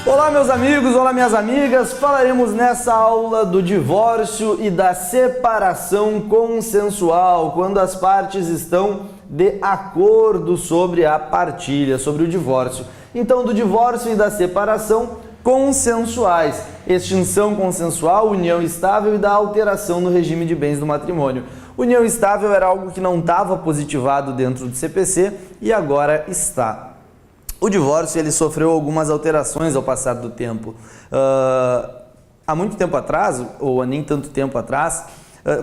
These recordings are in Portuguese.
Olá meus amigos, olá minhas amigas, falaremos nessa aula do divórcio e da separação consensual, quando as partes estão de acordo sobre a partilha, sobre o divórcio. Então, do divórcio e da separação consensuais, extinção consensual, união estável e da alteração no regime de bens do matrimônio. União estável era algo que não estava positivado dentro do CPC e agora está. O divórcio ele sofreu algumas alterações ao passar do tempo. Há muito tempo atrás, ou há nem tanto tempo atrás,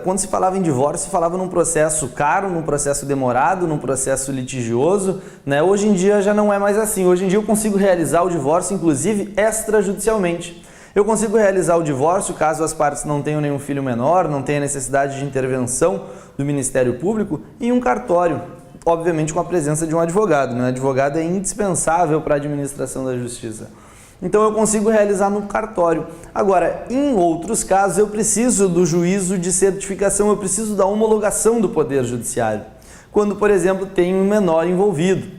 quando se falava em divórcio, se falava num processo caro, num processo demorado, num processo litigioso, né? Hoje em dia já não é mais assim. Hoje em dia eu consigo realizar o divórcio, inclusive, extrajudicialmente. Eu consigo realizar o divórcio caso as partes não tenham nenhum filho menor, não tenha necessidade de intervenção do Ministério Público, em um cartório. Obviamente com a presença de um advogado, né? O advogado é indispensável para a administração da justiça. Então eu consigo realizar no cartório. Agora, em outros casos, eu preciso do juízo de certificação, eu preciso da homologação do Poder Judiciário. Quando, por exemplo, tem um menor envolvido.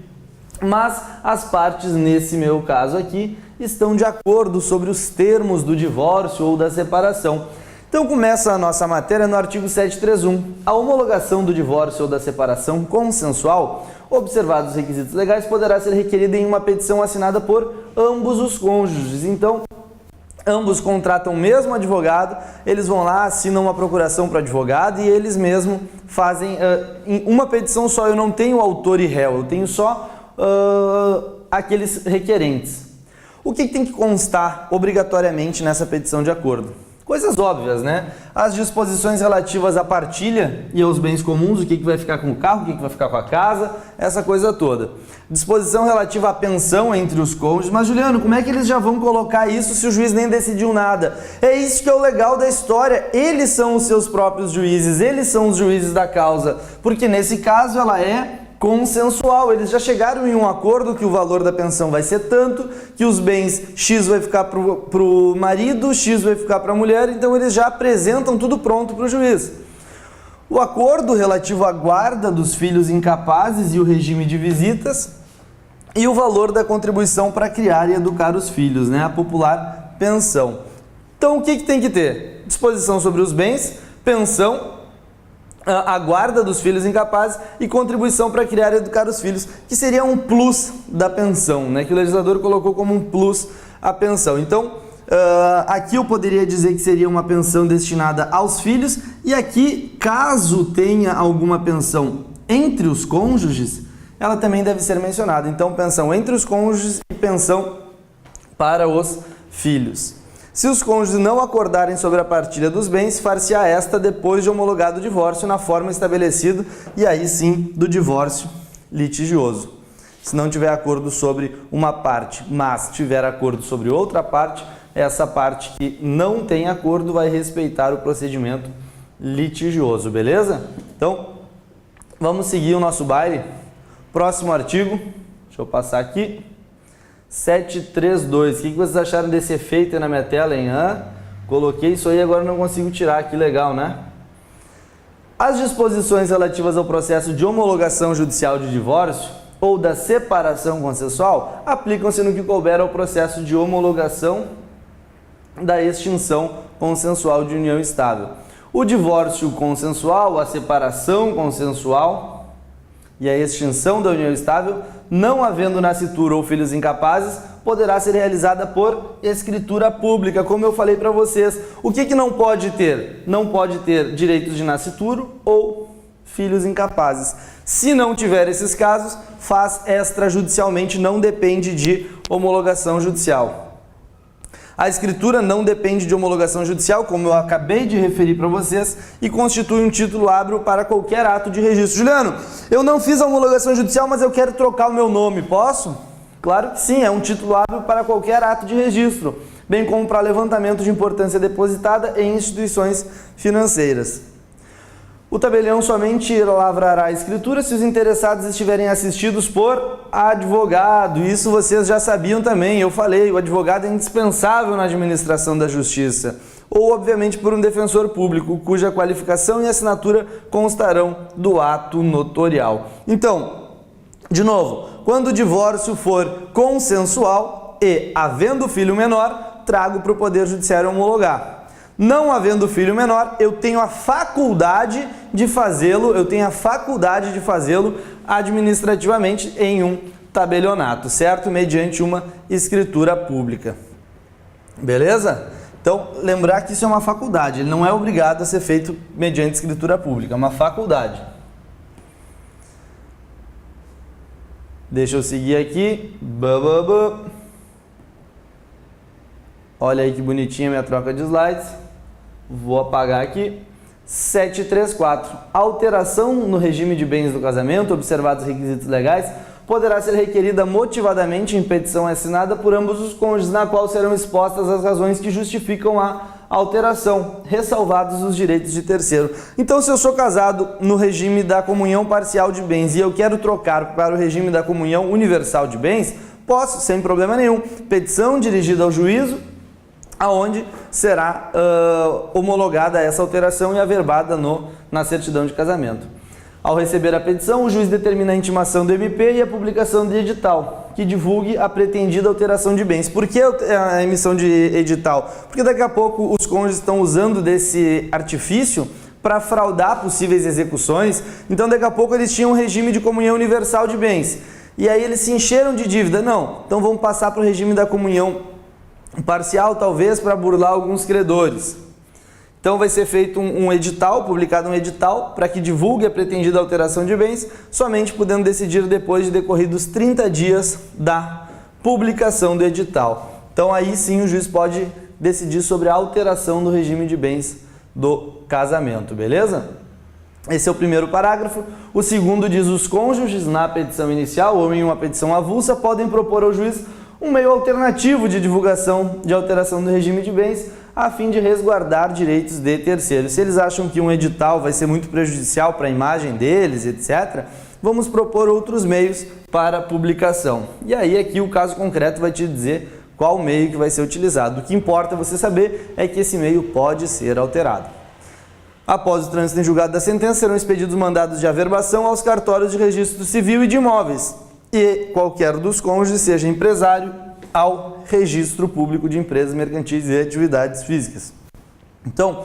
Mas as partes, nesse meu caso aqui, estão de acordo sobre os termos do divórcio ou da separação. Então começa a nossa matéria no artigo 731. A homologação do divórcio ou da separação consensual, observados os requisitos legais, poderá ser requerida em uma petição assinada por ambos os cônjuges. Então, ambos contratam o mesmo advogado, eles vão lá, assinam uma procuração para o advogado e eles mesmos fazem em uma petição só. Eu não tenho autor e réu, eu tenho só aqueles requerentes. O que tem que constar obrigatoriamente nessa petição de acordo? Coisas óbvias, né? As disposições relativas à partilha e aos bens comuns, o que vai ficar com o carro, o que vai ficar com a casa, essa coisa toda. Disposição relativa à pensão entre os cônjuges. Mas, Juliano, como é que eles já vão colocar isso se o juiz nem decidiu nada? É isso que é o legal da história. Eles são os seus próprios juízes, eles são os juízes da causa. Porque, nesse caso, ela é consensual, eles já chegaram em um acordo que o valor da pensão vai ser tanto, que os bens X vai ficar para o marido, X vai ficar para a mulher, então eles já apresentam tudo pronto para o juiz. O acordo relativo à guarda dos filhos incapazes e o regime de visitas e o valor da contribuição para criar e educar os filhos, né? A popular pensão. Então o que tem que ter? Disposição sobre os bens, pensão, a guarda dos filhos incapazes e contribuição para criar e educar os filhos, que seria um plus da pensão, né? Que o legislador colocou como um plus a pensão. Então, aqui eu poderia dizer que seria uma pensão destinada aos filhos, e aqui, caso tenha alguma pensão entre os cônjuges, ela também deve ser mencionada. Então, pensão entre os cônjuges e pensão para os filhos. Se os cônjuges não acordarem sobre a partilha dos bens, far-se-á esta depois de homologado o divórcio na forma estabelecida, e aí sim do divórcio litigioso. Se não tiver acordo sobre uma parte, mas tiver acordo sobre outra parte, essa parte que não tem acordo vai respeitar o procedimento litigioso, beleza? Então, vamos seguir o nosso baile. Próximo artigo, deixa eu passar aqui. 732. O que vocês acharam desse efeito aí na minha tela, hein? Coloquei isso aí, agora não consigo tirar. Que legal, né? As disposições relativas ao processo de homologação judicial de divórcio ou da separação consensual aplicam-se no que couber ao processo de homologação da extinção consensual de união estável. O divórcio consensual, a separação consensual e a extinção da união estável, não havendo nascitura ou filhos incapazes, poderá ser realizada por escritura pública, como eu falei para vocês. O que não pode ter? Não pode ter direitos de nascitura ou filhos incapazes. Se não tiver esses casos, faz extrajudicialmente, não depende de homologação judicial. A escritura não depende de homologação judicial, como eu acabei de referir para vocês, e constitui um título hábil para qualquer ato de registro. Juliano, eu não fiz a homologação judicial, mas eu quero trocar o meu nome, posso? Claro que sim, é um título hábil para qualquer ato de registro, bem como para levantamento de importância depositada em instituições financeiras. O tabelião somente lavrará a escritura se os interessados estiverem assistidos por advogado. Isso vocês já sabiam também, eu falei, o advogado é indispensável na administração da justiça. ou, obviamente, por um defensor público, cuja qualificação e assinatura constarão do ato notorial. Então, de novo, quando o divórcio for consensual e havendo filho menor, trago para o Poder Judiciário homologar. Não havendo filho menor, eu tenho a faculdade de fazê-lo, administrativamente em um tabelionato, certo? Mediante uma escritura pública. Beleza? Então, lembrar que isso é uma faculdade, ele não é obrigado a ser feito mediante escritura pública, é uma faculdade. Deixa eu seguir aqui. Olha aí que bonitinha minha troca de slides. Vou apagar aqui. 734. Alteração no regime de bens do casamento, observados os requisitos legais, poderá ser requerida motivadamente em petição assinada por ambos os cônjuges, na qual serão expostas as razões que justificam a alteração, ressalvados os direitos de terceiro. Então, se eu sou casado no regime da comunhão parcial de bens e eu quero trocar para o regime da comunhão universal de bens, posso, sem problema nenhum. Petição dirigida ao juízo, aonde será homologada essa alteração e averbada na certidão de casamento. Ao receber a petição, o juiz determina a intimação do MP e a publicação de edital, que divulgue a pretendida alteração de bens. Por que a emissão de edital? Porque daqui a pouco os cônjuges estão usando desse artifício para fraudar possíveis execuções. Então daqui a pouco eles tinham um regime de comunhão universal de bens. E aí eles se encheram de dívida. Não, então vamos passar para o regime da comunhão parcial, talvez, para burlar alguns credores. Então vai ser feito um edital, publicado um edital, para que divulgue a pretendida alteração de bens, somente podendo decidir depois de decorridos 30 dias da publicação do edital. Então aí sim o juiz pode decidir sobre a alteração do regime de bens do casamento, beleza? Esse é o primeiro parágrafo. O segundo diz: os cônjuges, na petição inicial ou em uma petição avulsa, podem propor ao juiz um meio alternativo de divulgação de alteração do regime de bens, a fim de resguardar direitos de terceiros. Se eles acham que um edital vai ser muito prejudicial para a imagem deles, etc., vamos propor outros meios para publicação. E aí aqui o caso concreto vai te dizer qual meio que vai ser utilizado. O que importa você saber é que esse meio pode ser alterado. Após o trânsito em julgado da sentença, serão expedidos mandados de averbação aos cartórios de registro civil e de imóveis, e qualquer dos cônjuges, seja empresário, ao registro público de empresas mercantis e atividades físicas. Então,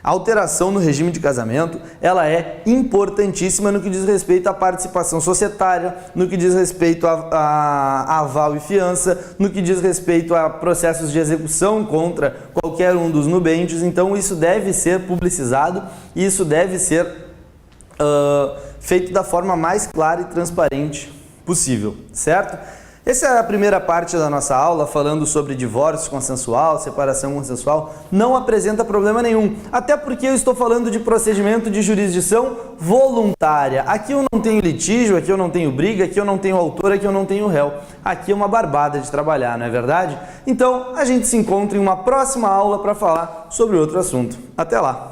a alteração no regime de casamento, ela é importantíssima no que diz respeito à participação societária, no que diz respeito a aval e fiança, no que diz respeito a processos de execução contra qualquer um dos nubentes. Então, isso deve ser publicizado e isso deve ser feito da forma mais clara e transparente possível, certo? Essa é a primeira parte da nossa aula, falando sobre divórcio consensual, separação consensual. Não apresenta problema nenhum, até porque eu estou falando de procedimento de jurisdição voluntária. Aqui eu não tenho litígio, aqui eu não tenho briga, aqui eu não tenho autor, aqui eu não tenho réu. Aqui é uma barbada de trabalhar, não é verdade? Então, a gente se encontra em uma próxima aula para falar sobre outro assunto. Até lá!